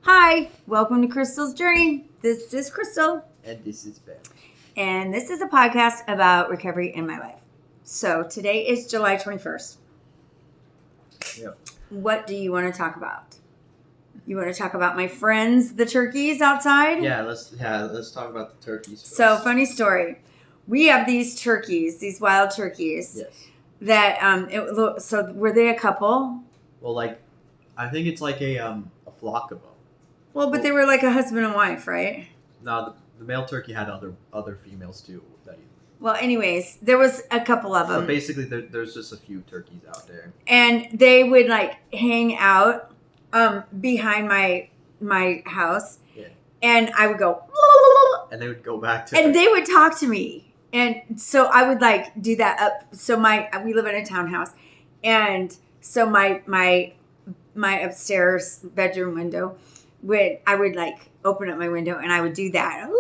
Hi, welcome to Crystal's Journey. This is Crystal. And this is Ben. And this is a podcast about recovery in my life. So today is July 21st. Yep. What do you want to talk about? You want to talk about my friends, the turkeys outside? Yeah, let's talk about the turkeys first. So, funny story. We have these turkeys, these wild turkeys. Yes. That so were they a couple? Well, I think it's like a flock of them. Well, but they were like a husband and wife, right? No, the male turkey had other females too. Well, anyways, there was a couple of them. So basically, there's just a few turkeys out there. And they would hang out behind my house. Yeah. And I would go, and they would go back to. And they would talk to me. And so I would do that up. So we live in a townhouse, and so my upstairs bedroom window I would open up my window and I would do that.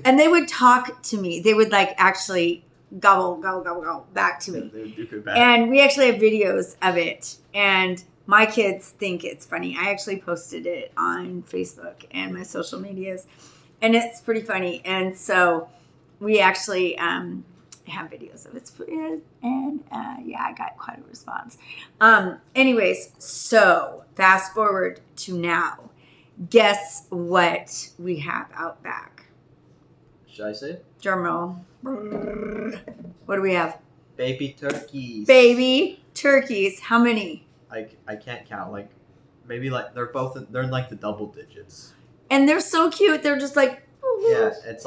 And they would talk to me. They would actually gobble back to me. They would do it back. And we actually have videos of it. And my kids think it's funny. I actually posted it on Facebook and my social medias. And it's pretty funny. And so we actually have videos of it. And I got quite a response. Anyways, so fast forward to now. Guess what we have out back? Should I say it? Drum roll. What do we have? Baby turkeys. Baby turkeys. How many? I can't count. Maybe they're in the double digits. And they're so cute. They're just Yeah, it's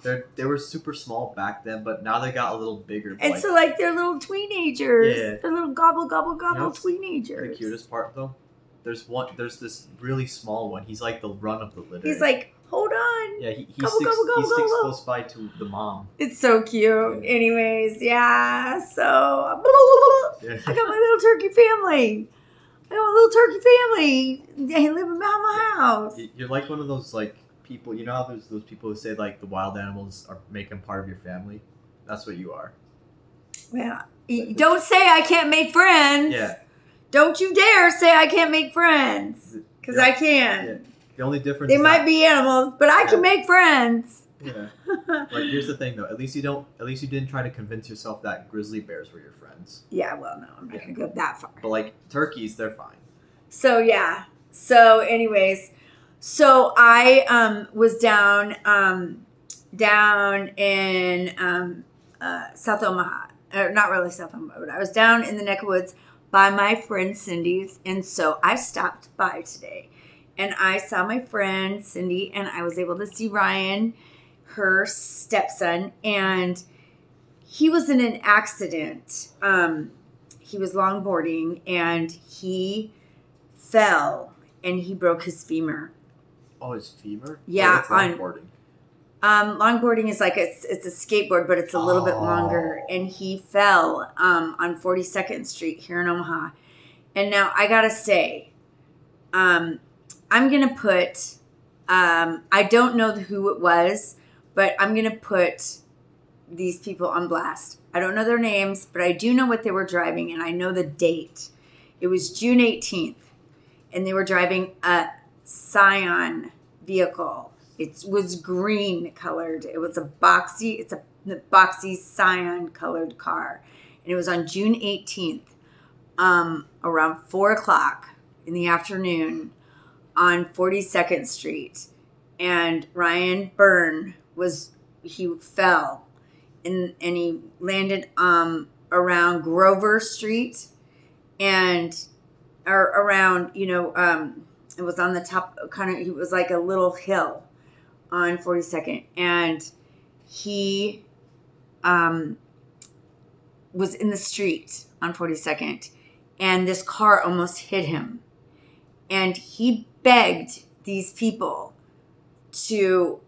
they were super small back then, but now they got a little bigger. And so they're little teenagers. Yeah. They're little gobble teenagers. The cutest part though, there's this really small one. He's like the run of the litter. He's hold on. Yeah, he Gobble, sticks gobble, gobble, sticks gobble. close by to the mom. It's so cute. Yeah. Anyways, yeah. So Yeah. I got my little turkey family. They live around my house. You're like one of those people. You know how there's those people who say the wild animals make them part of your family. That's what you are. Well, don't say I can't make friends. Yeah. Don't you dare say I can't make friends. Because I can. Yeah. The only difference. They might be animals, but I can make friends. Yeah. Here's the thing though. At least you didn't try to convince yourself that grizzly bears were your friends. Yeah, well, no, I'm not going to go that far. But turkeys, they're fine. So, yeah. So, anyways. So, I was down in South Omaha. Or not really South Omaha, but I was down in the neck of woods by my friend Cindy's. And so I stopped by today. And I saw my friend Cindy, and I was able to see Ryan, her stepson. And he was in an accident. He was longboarding, and he fell, and he broke his femur. Oh, his femur? Yeah, What's longboarding? Longboarding is it's a skateboard, but it's a little bit longer. And he fell on 42nd Street here in Omaha. And now I gotta say, I'm gonna put, I don't know who it was, but I'm gonna put these people on blast. I don't know their names, but I do know what they were driving, and I know the date. It was June 18th, and they were driving a Scion vehicle. It was green colored. It was a boxy Scion colored car. And it was on June 18th, around 4:00 in the afternoon on 42nd Street. And Ryan Byrne he fell and he landed around Grover Street or around, it was on the top it was like a little hill on 42nd, and he was in the street on 42nd, and this car almost hit him, and he begged these people to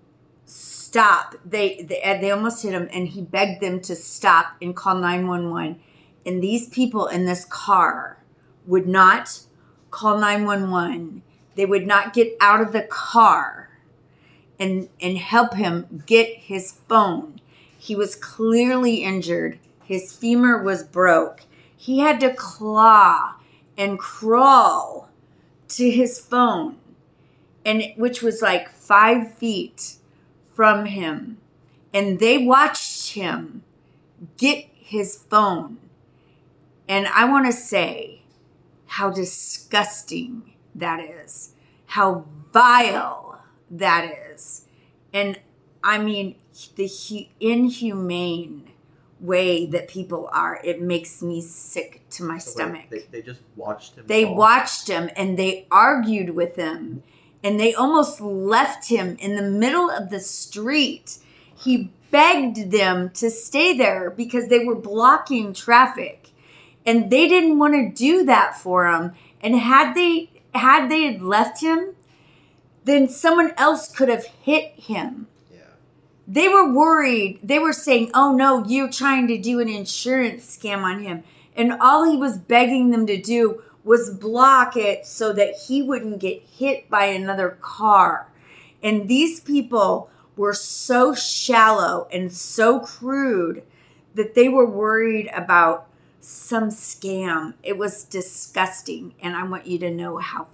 stop. They almost hit him, and he begged them to stop and call 911, and these people in this car would not call 911. They would not get out of the car and help him get his phone. He was clearly injured. His femur was broke. He had to claw and crawl to his phone. and which was like 5 feet from him. And they watched him get his phone. And I want to say how disgusting that is, how vile that is. And I mean, the inhumane way that people are, it makes me sick to my stomach. They just watched him. They fall. watched him and they argued with him, and they almost left him in the middle of the street. He begged them to stay there because they were blocking traffic, and they didn't want to do that for him. And had they had left him, then someone else could have hit him. They were worried. They were saying, oh no, you're trying to do an insurance scam on him. And all he was begging them to do was block it so that he wouldn't get hit by another car. And these people were so shallow and so crude that they were worried about some scam. It was disgusting. And I want you to know how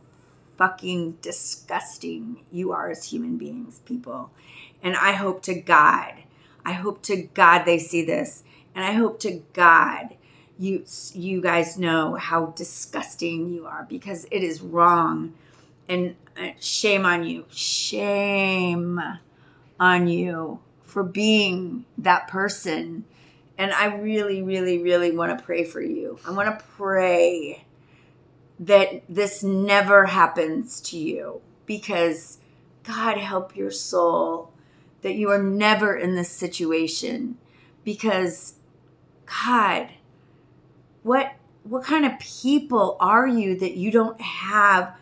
fucking disgusting you are as human beings, people. And I hope to God they see this. And I hope to God you guys know how disgusting you are, because it is wrong. And shame on you. Shame on you for being that person. And I really, really, really want to pray for you. I want to pray that this never happens to you, because God help your soul that you are never in this situation. Because God, what kind of people are you that you don't have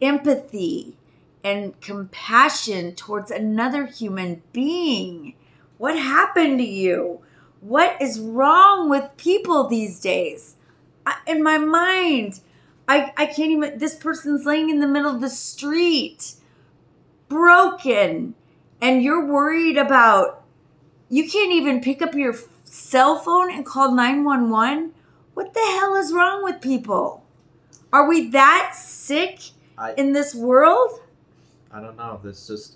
empathy and compassion towards another human being? What happened to you? What is wrong with people these days? In my mind, I can't even, this person's laying in the middle of the street, broken, and you're worried about, you can't even pick up your cell phone and call 911? What the hell is wrong with people? Are we that sick in this world? I don't know. It's just,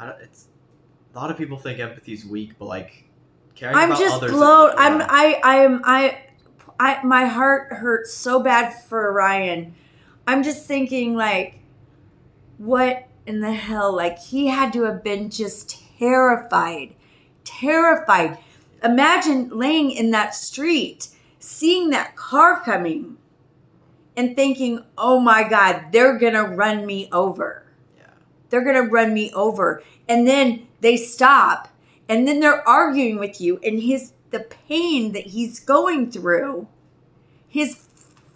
it's, a lot of people think empathy's weak, but like caring I'm about just others. blown. Yeah. My heart hurts so bad for Ryan. I'm just thinking, like, what in the hell? Like, he had to have been just terrified. Imagine laying in that street, seeing that car coming, and thinking, oh my God, they're going to run me over. Yeah. They're going to run me over. And then they stop, and then they're arguing with you, and the pain that he's going through, his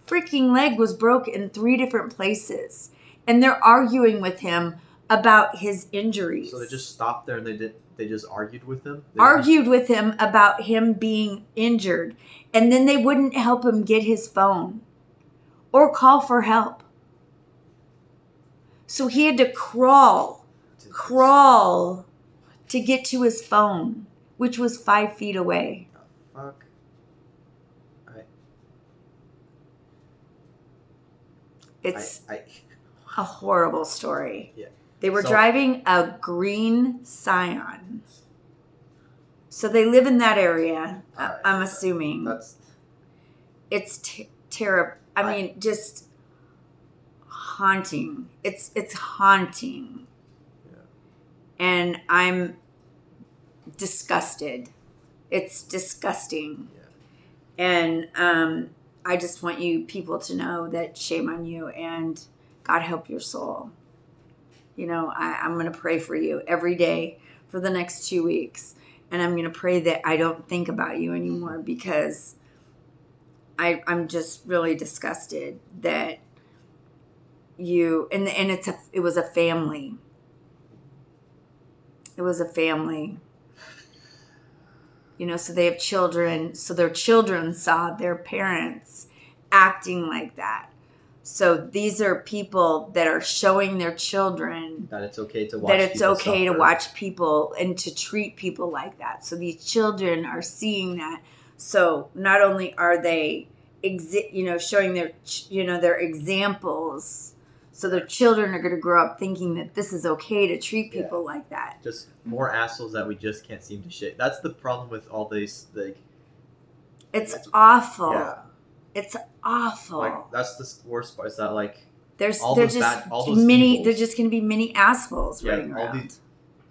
freaking leg was broke in 3 different places, and they're arguing with him about his injuries. So they just stopped there and they just argued with him? Argued with him about him being injured, and then they wouldn't help him get his phone or call for help. So he had to crawl to get to his phone, which was 5 feet away. The fuck? It's a horrible story. Yeah. They were driving a green Scion. So they live in that area, Right. I'm assuming. It's terrible. I mean, just haunting. It's haunting. Yeah. And I'm disgusted. It's disgusting. Yeah. And I just want you people to know that shame on you, and God help your soul. You know, I'm going to pray for you every day for the next 2 weeks. And I'm going to pray that I don't think about you anymore, because I'm just really disgusted that you, and it was a family. It was a family. You know, so they have children. So their children saw their parents acting like that. So these are people that are showing their children that it's okay to watch people and to treat people like that. So these children are seeing that. So not only are they, showing their examples, So their children are going to grow up thinking that this is okay to treat Yeah. people like that. Just more assholes that we just can't seem to shake. That's the problem with all these, like, It's awful. yeah. It's awful. Like, that's the worst part, is that, like, There's all they're those just bad- all those many. evils. They're just going to be many assholes Yeah, running all around. these-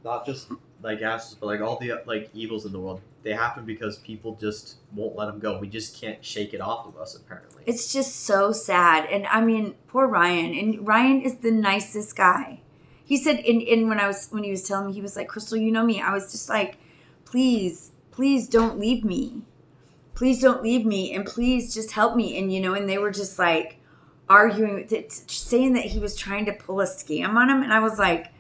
not just, like, assholes, but, like, all the, like, evils in the world, they happen because people just won't let them go. We just can't shake it off of us, apparently. It's just so sad. And I mean, poor Ryan. And Ryan is the nicest guy. He said when he was telling me, he was like, Crystal, you know me. I was just like, please don't leave me. Please don't leave me. And please just help me. And, and they were just like arguing with it, saying that he was trying to pull a scam on him. And I was like,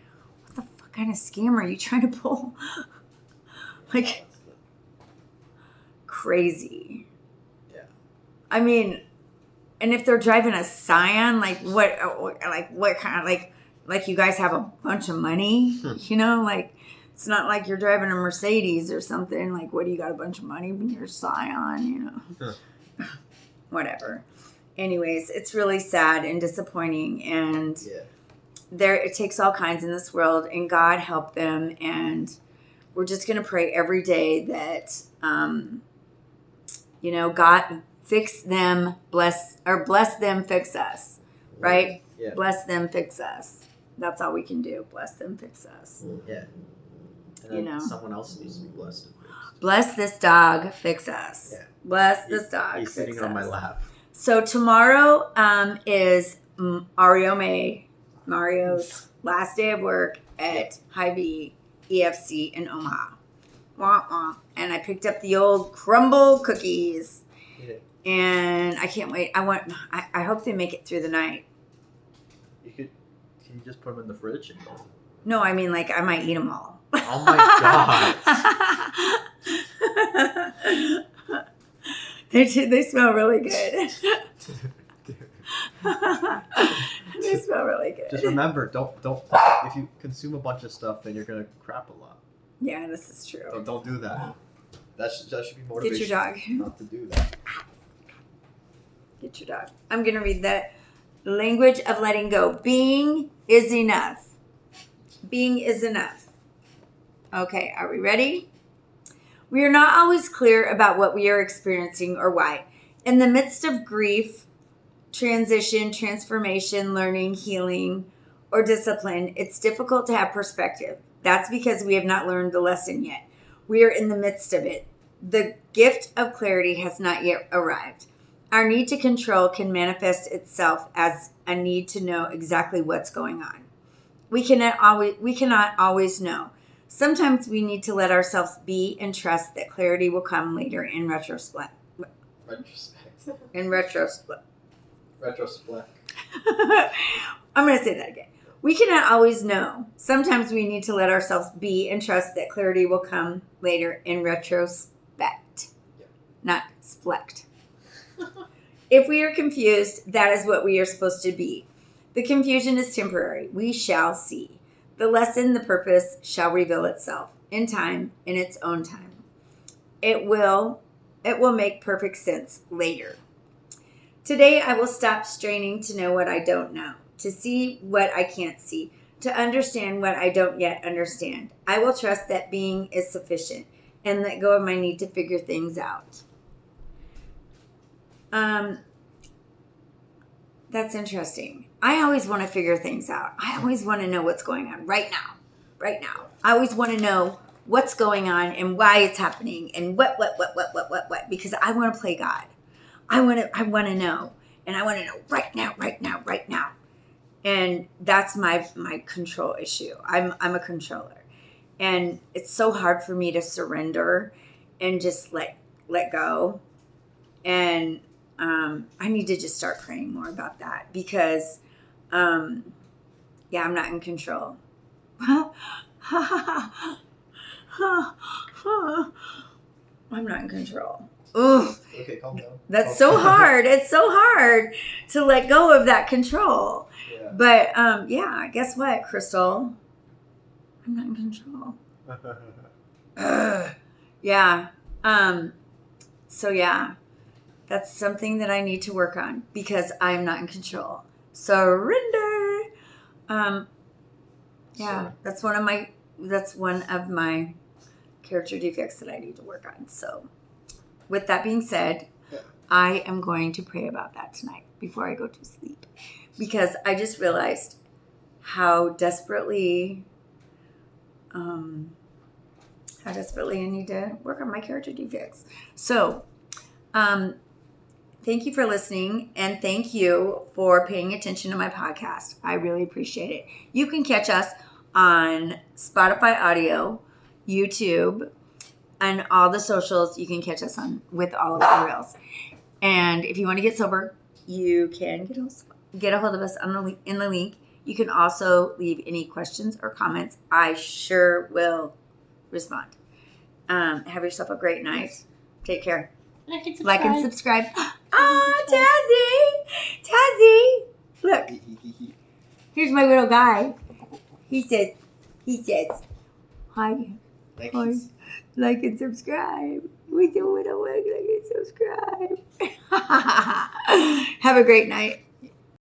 what the fuck kind of scam are you trying to pull? Like, crazy. Yeah. I mean, and if they're driving a Scion, like what kind of, like you guys have a bunch of money, like it's not like you're driving a Mercedes or something. Like, what do you got a bunch of money when you're Scion, Whatever. Anyways, it's really sad and disappointing, and it takes all kinds in this world, and God help them, and we're just gonna pray every day that God fix them, bless them, fix us, right? Yeah. Bless them, fix us. That's all we can do. Bless them, fix us. Yeah. And then someone else needs to be blessed and fixed. Bless this dog, fix us. Yeah. Bless this dog, He's fix sitting us. on my lap. So tomorrow is Mario's last day of work at Hy-Vee EFC in Omaha. Wah, wah. And I picked up the old crumble cookies. Yeah. And I can't wait. I hope they make it through the night. Can you just put them in the fridge? No, I mean, like, I might eat them all. Oh my god. They smell really good. They smell really good. Just remember, don't. If you consume a bunch of stuff, then you're gonna crap a lot. Yeah, this is true. So don't do that. That should be motivation. Get your dog. Not to do that. Get your dog. I'm gonna read the language of letting go. Being is enough. Being is enough. Okay, are we ready? We are not always clear about what we are experiencing or why. In the midst of grief, transition, transformation, learning, healing, or discipline, it's difficult to have perspective. That's because we have not learned the lesson yet. We are in the midst of it. The gift of clarity has not yet arrived. Our need to control can manifest itself as a need to know exactly what's going on. We cannot always know. Sometimes we need to let ourselves be and trust that clarity will come later in retrospect. In retrospect. Retrospect. I'm going to say that again. We cannot always know. Sometimes we need to let ourselves be and trust that clarity will come later in retrospect. Yeah. Not splect. If we are confused, that is what we are supposed to be. The confusion is temporary. We shall see. The lesson, the purpose, shall reveal itself in time, in its own time. It will make perfect sense later. Today, I will stop straining to know what I don't know, to see what I can't see, to understand what I don't yet understand. I will trust that being is sufficient and let go of my need to figure things out. That's interesting. I always want to figure things out. I always want to know what's going on right now. I always want to know what's going on and why it's happening and what, because I want to play God. I want to know, and I want to know right now. And that's my control issue. I'm a controller, and it's so hard for me to surrender and just let go. And I need to just start praying more about that because, I'm not in control. I'm not in control. Ugh. Okay, calm down. That's so hard. It's so hard to let go of that control. Yeah. But, guess what, Crystal? I'm not in control. Yeah. That's something that I need to work on because I'm not in control. Surrender. Yeah, So, that's one of my character defects that I need to work on. So, with that being said, Yeah. I am going to pray about that tonight before I go to sleep, because I just realized how desperately I need to work on my character defects. So, thank you for listening, and thank you for paying attention to my podcast. I really appreciate it. You can catch us on Spotify Audio, YouTube, and all the socials. You can catch us on with all of the reels. And if you want to get sober, you can get a hold of us in the link. You can also leave any questions or comments. I sure will respond. Have yourself a great night. Take care. Like and subscribe. Oh, Tazzy! Look, here's my little guy. He says, hi, thanks. like and subscribe. We do it, like and subscribe. Have a great night.